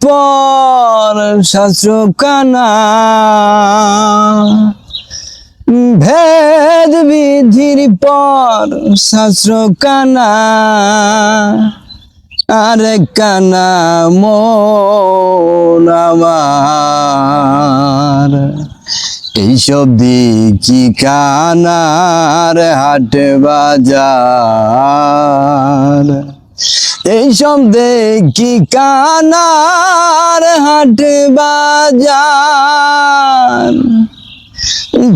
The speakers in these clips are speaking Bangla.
পর শাস্ত্র কানা, ভেদ বিধির পর শাস্ত্র কানা, আরে কানা মন আমার। এইসব দেখি কানার হাট বাজার, এইসব দেখি কানার হাট বাজার।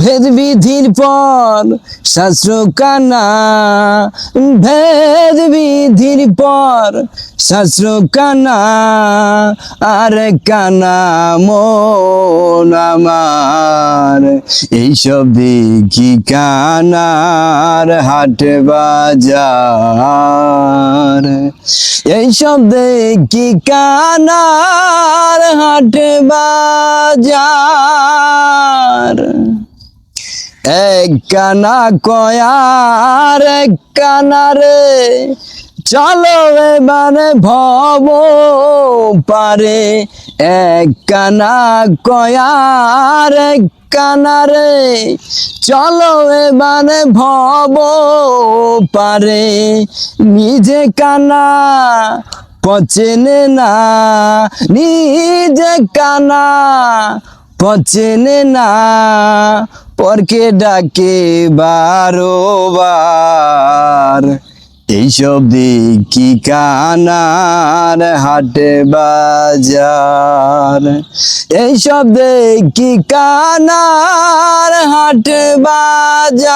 ভেদ বিধির পর শাস্ত্র কানা, ভেদ বিধির পর শাস্ত্র কানা, আরে কানা মন আমার। এইসব দেখি কানার হাট বাজার, এইসব দেখি কানার হাট বাজার। এক কানা কয়ার এক কানা রে, চলো এবারে ভব পারে। এক কানা কয়ার এক কানা রে, চলো এবারে ভব পারে। নিজে কানা পচেনে না, নিজে কানা পচেনে না, পরকে ডাকে বারোবার। এইসব দেখি কানার হাট বাজার, এইসব দেখি কানার হাট বাজার।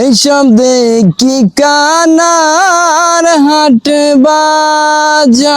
এইসব দেখি কানার হাট বাজার।